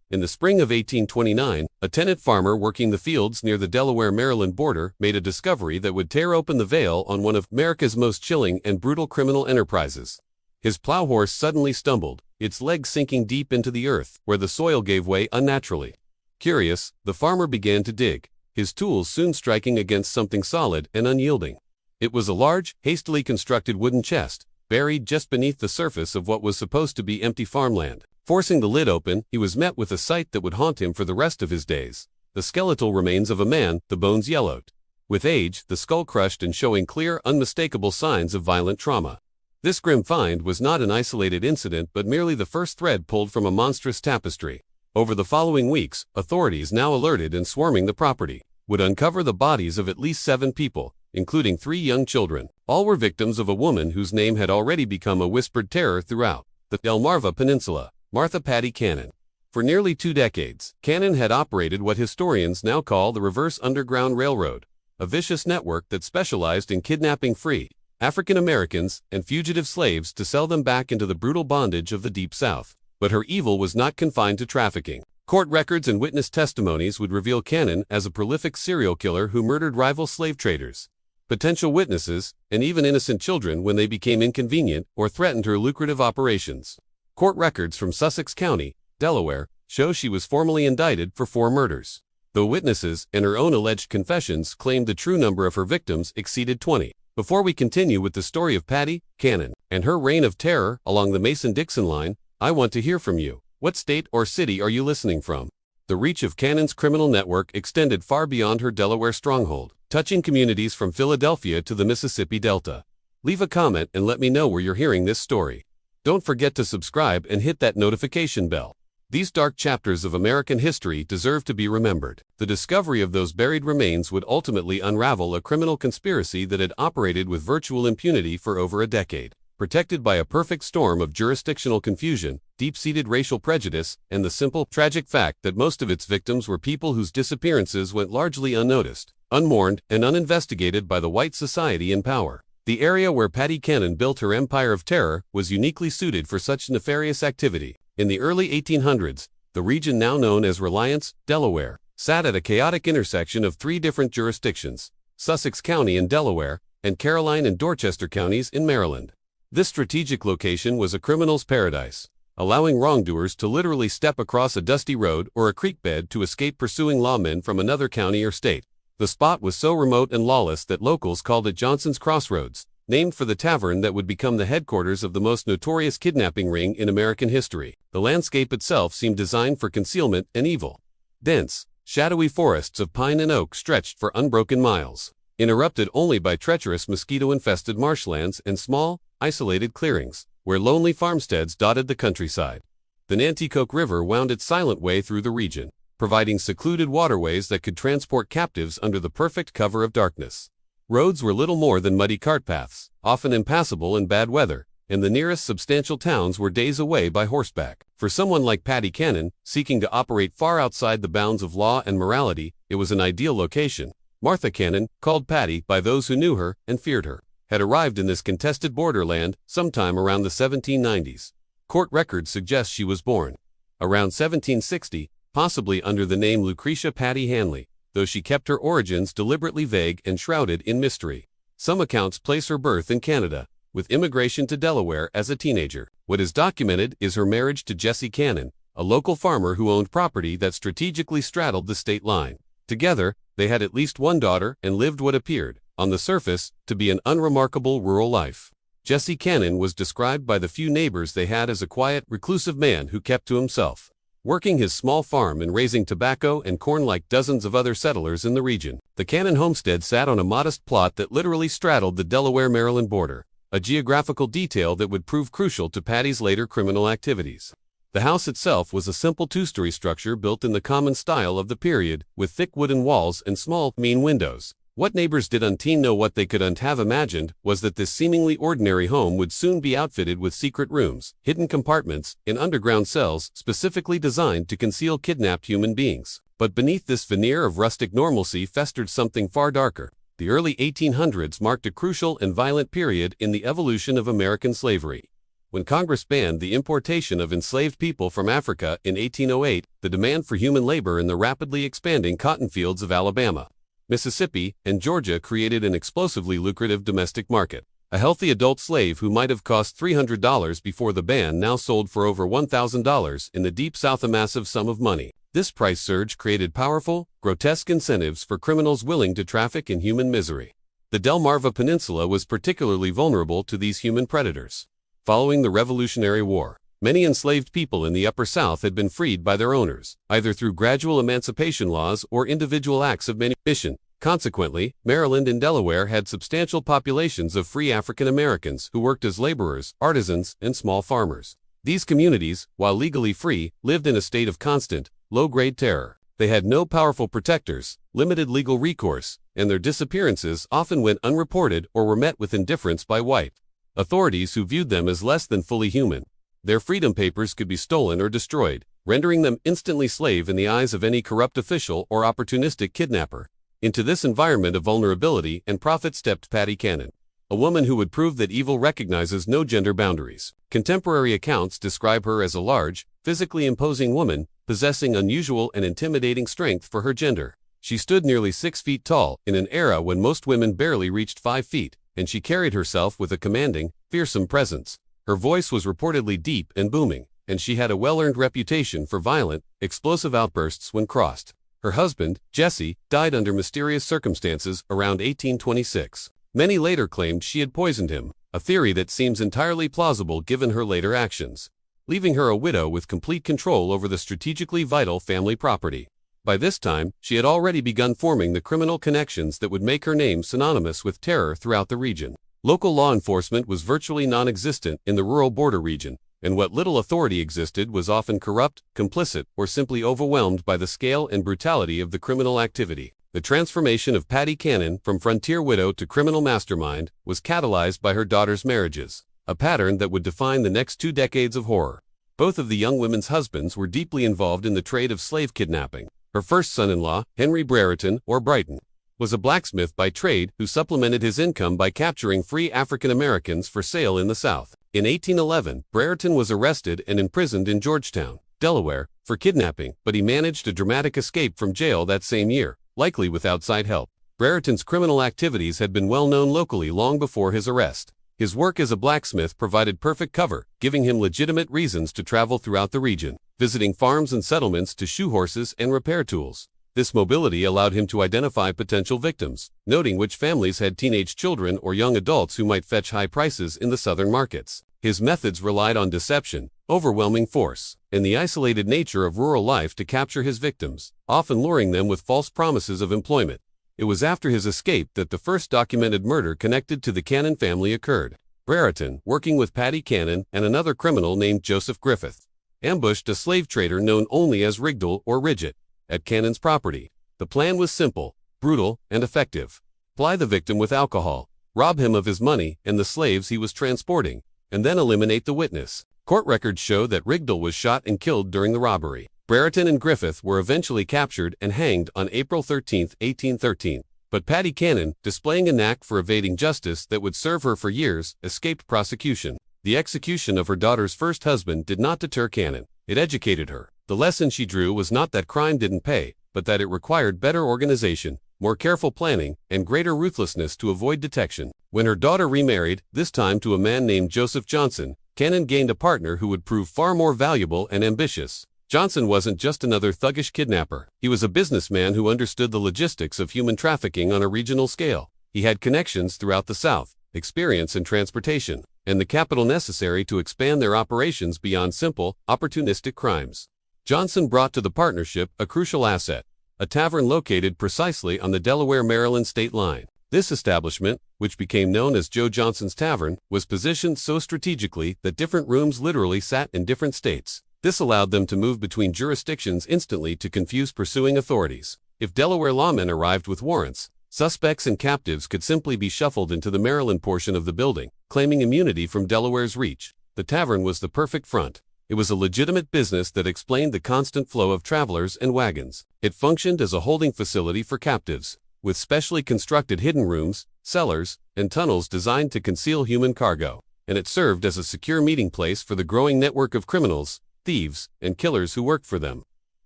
In the spring of 1829, a tenant farmer working the fields near the Delaware-Maryland border made a discovery that would tear open the veil on one of America's most chilling and brutal criminal enterprises. His plow horse suddenly stumbled, its legs sinking deep into the earth, where the soil gave way unnaturally. Curious, the farmer began to dig, his tools soon striking against something solid and unyielding. It was a large, hastily constructed wooden chest, buried just beneath the surface of what was supposed to be empty farmland. Forcing the lid open, he was met with a sight that would haunt him for the rest of his days. The skeletal remains of a man, the bones yellowed with age, the skull crushed and showing clear, unmistakable signs of violent trauma. This grim find was not an isolated incident but merely the first thread pulled from a monstrous tapestry. Over the following weeks, authorities, now alerted and swarming the property, would uncover the bodies of at least 7 people, including 3 young children. All were victims of a woman whose name had already become a whispered terror throughout the Delmarva Peninsula, Martha Patty Cannon. For nearly 2 decades, Cannon had operated what historians now call the Reverse Underground Railroad, a vicious network that specialized in kidnapping free African Americans and fugitive slaves to sell them back into the brutal bondage of the Deep South. But her evil was not confined to trafficking. Court records and witness testimonies would reveal Cannon as a prolific serial killer who murdered rival slave traders, potential witnesses, and even innocent children when they became inconvenient or threatened her lucrative operations. Court records from Sussex County, Delaware, show she was formally indicted for 4 murders, though witnesses and her own alleged confessions claimed the true number of her victims exceeded 20. Before we continue with the story of Patty Cannon and her reign of terror along the Mason-Dixon line, I want to hear from you. What state or city are you listening from? The reach of Cannon's criminal network extended far beyond her Delaware stronghold, touching communities from Philadelphia to the Mississippi Delta. Leave a comment and let me know where you're hearing this story. Don't forget to subscribe and hit that notification bell. These dark chapters of American history deserve to be remembered. The discovery of those buried remains would ultimately unravel a criminal conspiracy that had operated with virtual impunity for over a decade, protected by a perfect storm of jurisdictional confusion, deep-seated racial prejudice, and the simple, tragic fact that most of its victims were people whose disappearances went largely unnoticed, unmourned, and uninvestigated by the white society in power. The area where Patty Cannon built her empire of terror was uniquely suited for such nefarious activity. In the early 1800s, the region now known as Reliance, Delaware, sat at a chaotic intersection of 3 different jurisdictions: Sussex County in Delaware, and Caroline and Dorchester counties in Maryland. This strategic location was a criminal's paradise, allowing wrongdoers to literally step across a dusty road or a creek bed to escape pursuing lawmen from another county or state. The spot was so remote and lawless that locals called it Johnson's Crossroads, named for the tavern that would become the headquarters of the most notorious kidnapping ring in American history. The landscape itself seemed designed for concealment and evil. Dense, shadowy forests of pine and oak stretched for unbroken miles, interrupted only by treacherous mosquito-infested marshlands and small, isolated clearings, where lonely farmsteads dotted the countryside. The Nanticoke River wound its silent way through the region, providing secluded waterways that could transport captives under the perfect cover of darkness. Roads were little more than muddy cart paths, often impassable in bad weather, and the nearest substantial towns were days away by horseback. For someone like Patty Cannon, seeking to operate far outside the bounds of law and morality, it was an ideal location. Martha Cannon, called Patty by those who knew her and feared her, had arrived in this contested borderland sometime around the 1790s. Court records suggest she was born around 1760, possibly under the name Lucretia Patty Hanley, though she kept her origins deliberately vague and shrouded in mystery. Some accounts place her birth in Canada, with immigration to Delaware as a teenager. What is documented is her marriage to Jesse Cannon, a local farmer who owned property that strategically straddled the state line. Together, they had at least one daughter and lived what appeared, on the surface, to be an unremarkable rural life. Jesse Cannon was described by the few neighbors they had as a quiet, reclusive man who kept to himself, working his small farm and raising tobacco and corn like dozens of other settlers in the region. The Cannon homestead sat on a modest plot that literally straddled the Delaware-Maryland border, a geographical detail that would prove crucial to Patty's later criminal activities. The house itself was a simple 2-story structure built in the common style of the period, with thick wooden walls and small, mean windows. What neighbors didn't know what they couldn't have imagined was that this seemingly ordinary home would soon be outfitted with secret rooms, hidden compartments, and underground cells specifically designed to conceal kidnapped human beings. But beneath this veneer of rustic normalcy festered something far darker. The early 1800s marked a crucial and violent period in the evolution of American slavery. When Congress banned the importation of enslaved people from Africa in 1808, the demand for human labor in the rapidly expanding cotton fields of Alabama, Mississippi, and Georgia created an explosively lucrative domestic market. A healthy adult slave who might have cost $300 before the ban now sold for over $1,000 in the Deep South, a massive sum of money. This price surge created powerful, grotesque incentives for criminals willing to traffic in human misery. The Delmarva Peninsula was particularly vulnerable to these human predators. Following the Revolutionary War, many enslaved people in the Upper South had been freed by their owners, either through gradual emancipation laws or individual acts of manumission. Consequently, Maryland and Delaware had substantial populations of free African Americans who worked as laborers, artisans, and small farmers. These communities, while legally free, lived in a state of constant, low-grade terror. They had no powerful protectors, limited legal recourse, and their disappearances often went unreported or were met with indifference by white authorities who viewed them as less than fully human. Their freedom papers could be stolen or destroyed, rendering them instantly slave in the eyes of any corrupt official or opportunistic kidnapper. Into this environment of vulnerability and profit stepped Patty Cannon, a woman who would prove that evil recognizes no gender boundaries. Contemporary accounts describe her as a large, physically imposing woman, possessing unusual and intimidating strength for her gender. She stood nearly 6 feet tall in an era when most women barely reached 5 feet, and she carried herself with a commanding, fearsome presence. Her voice was reportedly deep and booming, and she had a well-earned reputation for violent, explosive outbursts when crossed. Her husband, Jesse, died under mysterious circumstances around 1826. Many later claimed she had poisoned him, a theory that seems entirely plausible given her later actions, leaving her a widow with complete control over the strategically vital family property. By this time, she had already begun forming the criminal connections that would make her name synonymous with terror throughout the region. Local law enforcement was virtually non-existent in the rural border region, and what little authority existed was often corrupt, complicit, or simply overwhelmed by the scale and brutality of the criminal activity. The transformation of Patty Cannon from frontier widow to criminal mastermind was catalyzed by her daughter's marriages, a pattern that would define the next 2 decades of horror. Both of the young women's husbands were deeply involved in the trade of slave kidnapping. Her first son-in-law, Henry Brereton, or Brighton, was a blacksmith by trade who supplemented his income by capturing free African Americans for sale in the South. In 1811, Brereton was arrested and imprisoned in Georgetown, Delaware, for kidnapping, but he managed a dramatic escape from jail that same year, likely with outside help. Brereton's criminal activities had been well known locally long before his arrest. His work as a blacksmith provided perfect cover, giving him legitimate reasons to travel throughout the region, visiting farms and settlements to shoe horses and repair tools. This mobility allowed him to identify potential victims, noting which families had teenage children or young adults who might fetch high prices in the southern markets. His methods relied on deception, overwhelming force, and the isolated nature of rural life to capture his victims, often luring them with false promises of employment. It was after his escape that the first documented murder connected to the Cannon family occurred. Brereton, working with Patty Cannon and another criminal named Joseph Griffith, ambushed a slave trader known only as Rigdal or Ridget at Cannon's property. The plan was simple, brutal, and effective. Ply the victim with alcohol, rob him of his money and the slaves he was transporting, and then eliminate the witness. Court records show that Rigdal was shot and killed during the robbery. Brereton and Griffith were eventually captured and hanged on April 13, 1813. But Patty Cannon, displaying a knack for evading justice that would serve her for years, escaped prosecution. The execution of her daughter's first husband did not deter Cannon. It educated her. The lesson she drew was not that crime didn't pay, but that it required better organization, more careful planning, and greater ruthlessness to avoid detection. When her daughter remarried, this time to a man named Joseph Johnson, Cannon gained a partner who would prove far more valuable and ambitious. Johnson wasn't just another thuggish kidnapper. He was a businessman who understood the logistics of human trafficking on a regional scale. He had connections throughout the South, experience in transportation, and the capital necessary to expand their operations beyond simple, opportunistic crimes. Johnson brought to the partnership a crucial asset, a tavern located precisely on the Delaware-Maryland state line. This establishment, which became known as Joe Johnson's Tavern, was positioned so strategically that different rooms literally sat in different states. This allowed them to move between jurisdictions instantly to confuse pursuing authorities. If Delaware lawmen arrived with warrants, suspects and captives could simply be shuffled into the Maryland portion of the building, claiming immunity from Delaware's reach. The tavern was the perfect front. It was a legitimate business that explained the constant flow of travelers and wagons. It functioned as a holding facility for captives, with specially constructed hidden rooms, cellars, and tunnels designed to conceal human cargo. and it served as a secure meeting place for the growing network of criminals, thieves, and killers who worked for them.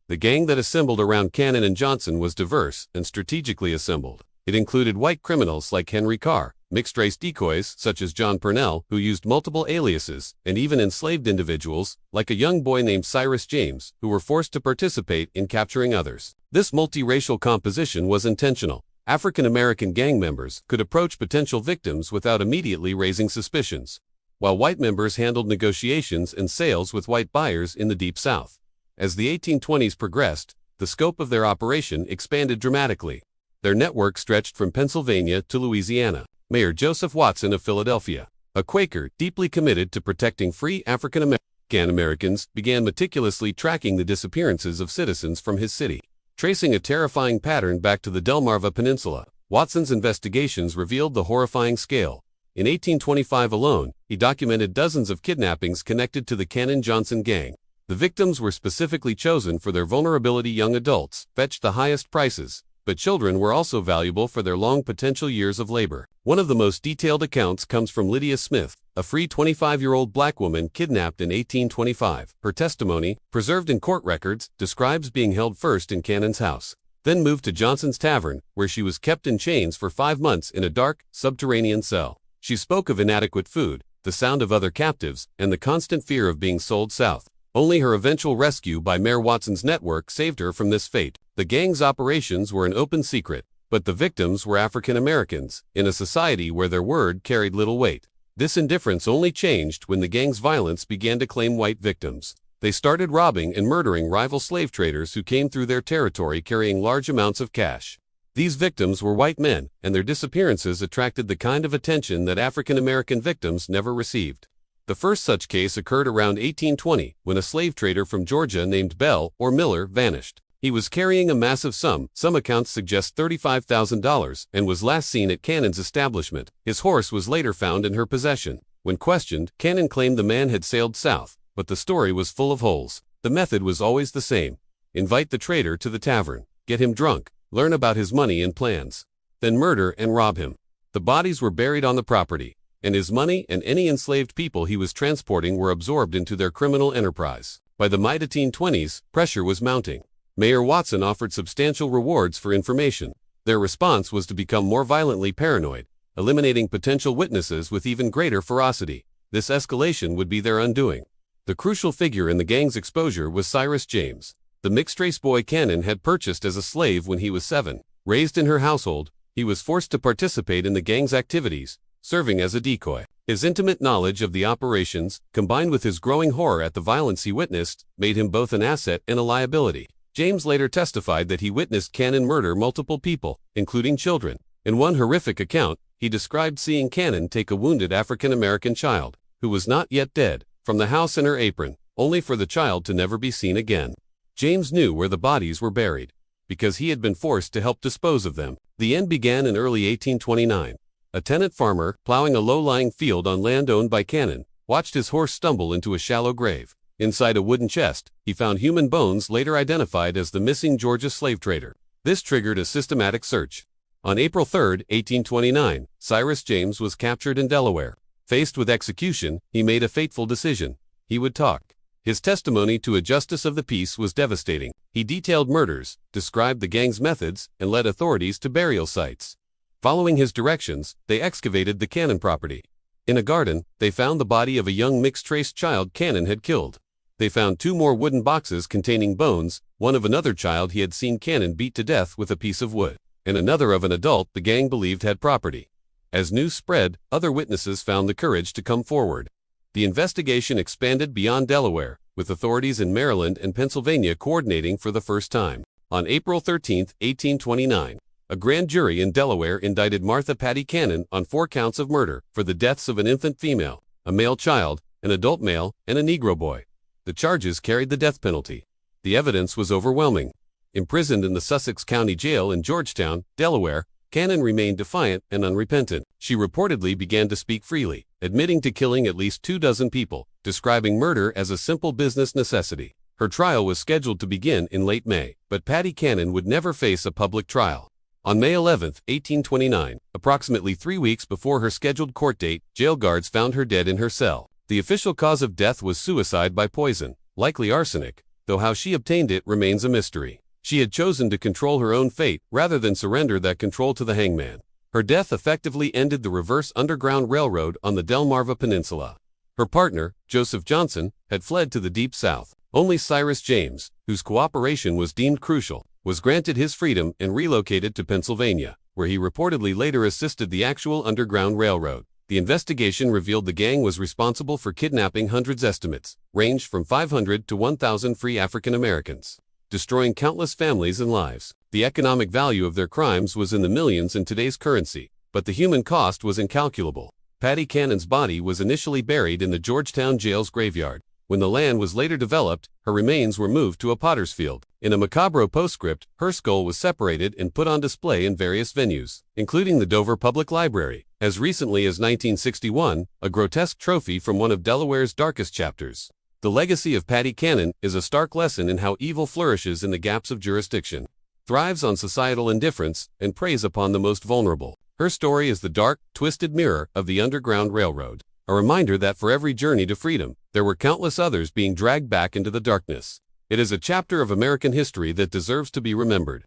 The gang that assembled around Cannon and Johnson was diverse and strategically assembled. It included white criminals like Henry Carr, mixed-race decoys such as John Purnell, who used multiple aliases, and even enslaved individuals, like a young boy named Cyrus James, who were forced to participate in capturing others. This multiracial composition was intentional. African American gang members could approach potential victims without immediately raising suspicions, while white members handled negotiations and sales with white buyers in the Deep South. As the 1820s progressed, the scope of their operation expanded dramatically. Their network stretched from Pennsylvania to Louisiana. Mayor Joseph Watson of Philadelphia, a Quaker deeply committed to protecting free African Americans, began meticulously tracking the disappearances of citizens from his city. Tracing a terrifying pattern back to the Delmarva Peninsula, Watson's investigations revealed the horrifying scale. In 1825 alone, he documented dozens of kidnappings connected to the Cannon-Johnson gang. The victims were specifically chosen for their vulnerability. Young adults fetched the highest prices, but children were also valuable for their long potential years of labor. One of the most detailed accounts comes from Lydia Smith, a free 25-year-old black woman kidnapped in 1825. Her testimony, preserved in court records, describes being held first in Cannon's house, then moved to Johnson's Tavern, where she was kept in chains for 5 months in a dark, subterranean cell. She spoke of inadequate food, the sound of other captives, and the constant fear of being sold south. Only her eventual rescue by Mayor Watson's network saved her from this fate. The gang's operations were an open secret, but the victims were African Americans, in a society where their word carried little weight. This indifference only changed when the gang's violence began to claim white victims. They started robbing and murdering rival slave traders who came through their territory carrying large amounts of cash. These victims were white men, and their disappearances attracted the kind of attention that African American victims never received. The first such case occurred around 1820, when a slave trader from Georgia named Bell or Miller vanished. He was carrying a massive sum, some accounts suggest $35,000, and was last seen at Cannon's establishment. His horse was later found in her possession. When questioned, Cannon claimed the man had sailed south, but the story was full of holes. The method was always the same. Invite the trader to the tavern, get him drunk, learn about his money and plans, then murder and rob him. The bodies were buried on the property, and his money and any enslaved people he was transporting were absorbed into their criminal enterprise. By the mid-1820s, pressure was mounting. Mayor Watson offered substantial rewards for information. Their response was to become more violently paranoid, eliminating potential witnesses with even greater ferocity. This escalation would be their undoing. The crucial figure in the gang's exposure was Cyrus James. The mixed-race boy Cannon had purchased as a slave when he was 7. Raised in her household, he was forced to participate in the gang's activities, serving as a decoy. His intimate knowledge of the operations, combined with his growing horror at the violence he witnessed, made him both an asset and a liability. James later testified that he witnessed Cannon murder multiple people, including children. In one horrific account, he described seeing Cannon take a wounded African American child, who was not yet dead, from the house in her apron, only for the child to never be seen again. James knew where the bodies were buried, because he had been forced to help dispose of them. The end began in early 1829. A tenant farmer, plowing a low-lying field on land owned by Cannon, watched his horse stumble into a shallow grave. Inside a wooden chest, he found human bones later identified as the missing Georgia slave trader. This triggered a systematic search. On April 3, 1829, Cyrus James was captured in Delaware. Faced with execution, he made a fateful decision. He would talk. His testimony to a justice of the peace was devastating. He detailed murders, described the gang's methods, and led authorities to burial sites. Following his directions, they excavated the Cannon property. In a garden, they found the body of a young mixed-race child Cannon had killed. They found 2 more wooden boxes containing bones, one of another child he had seen Cannon beat to death with a piece of wood, and another of an adult the gang believed had property. As news spread, other witnesses found the courage to come forward. The investigation expanded beyond Delaware, with authorities in Maryland and Pennsylvania coordinating for the first time. On April 13, 1829, a grand jury in Delaware indicted Martha Patty Cannon on 4 counts of murder for the deaths of an infant female, a male child, an adult male, and a Negro boy. The charges carried the death penalty. The evidence was overwhelming. Imprisoned in the Sussex County Jail in Georgetown, Delaware, Cannon remained defiant and unrepentant. She reportedly began to speak freely, admitting to killing at least 24 people, describing murder as a simple business necessity. Her trial was scheduled to begin in late May, but Patty Cannon would never face a public trial. On May 11, 1829, approximately 3 weeks before her scheduled court date, jail guards found her dead in her cell. The official cause of death was suicide by poison, likely arsenic, though how she obtained it remains a mystery. She had chosen to control her own fate rather than surrender that control to the hangman. Her death effectively ended the reverse Underground Railroad on the Delmarva Peninsula. Her partner, Joseph Johnson, had fled to the Deep South. Only Cyrus James, whose cooperation was deemed crucial, was granted his freedom and relocated to Pennsylvania, where he reportedly later assisted the actual Underground Railroad. The investigation revealed the gang was responsible for kidnapping hundreds. Estimates ranged from 500 to 1,000 free African Americans, destroying countless families and lives. The economic value of their crimes was in the millions in today's currency, but the human cost was incalculable. Patty Cannon's body was initially buried in the Georgetown jail's graveyard. When the land was later developed, her remains were moved to a potter's field. In a macabre postscript, her skull was separated and put on display in various venues, including the Dover Public Library. As recently as 1961, a grotesque trophy from one of Delaware's darkest chapters. The legacy of Patty Cannon is a stark lesson in how evil flourishes in the gaps of jurisdiction, thrives on societal indifference, and preys upon the most vulnerable. Her story is the dark, twisted mirror of the Underground Railroad, a reminder that for every journey to freedom, there were countless others being dragged back into the darkness. It is a chapter of American history that deserves to be remembered,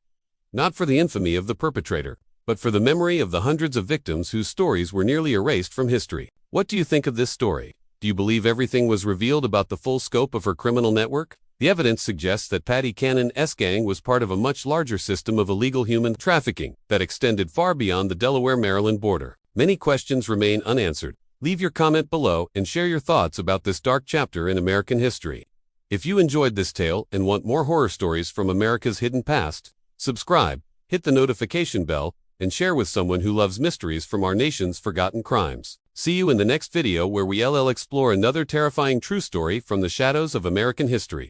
not for the infamy of the perpetrator, but for the memory of the hundreds of victims whose stories were nearly erased from history. What do you think of this story? Do you believe everything was revealed about the full scope of her criminal network? The evidence suggests that Patty Cannon's gang was part of a much larger system of illegal human trafficking that extended far beyond the Delaware-Maryland border. Many questions remain unanswered. Leave your comment below and share your thoughts about this dark chapter in American history. If you enjoyed this tale and want more horror stories from America's hidden past, subscribe, hit the notification bell, and share with someone who loves mysteries from our nation's forgotten crimes. See you in the next video where we'll explore another terrifying true story from the shadows of American history.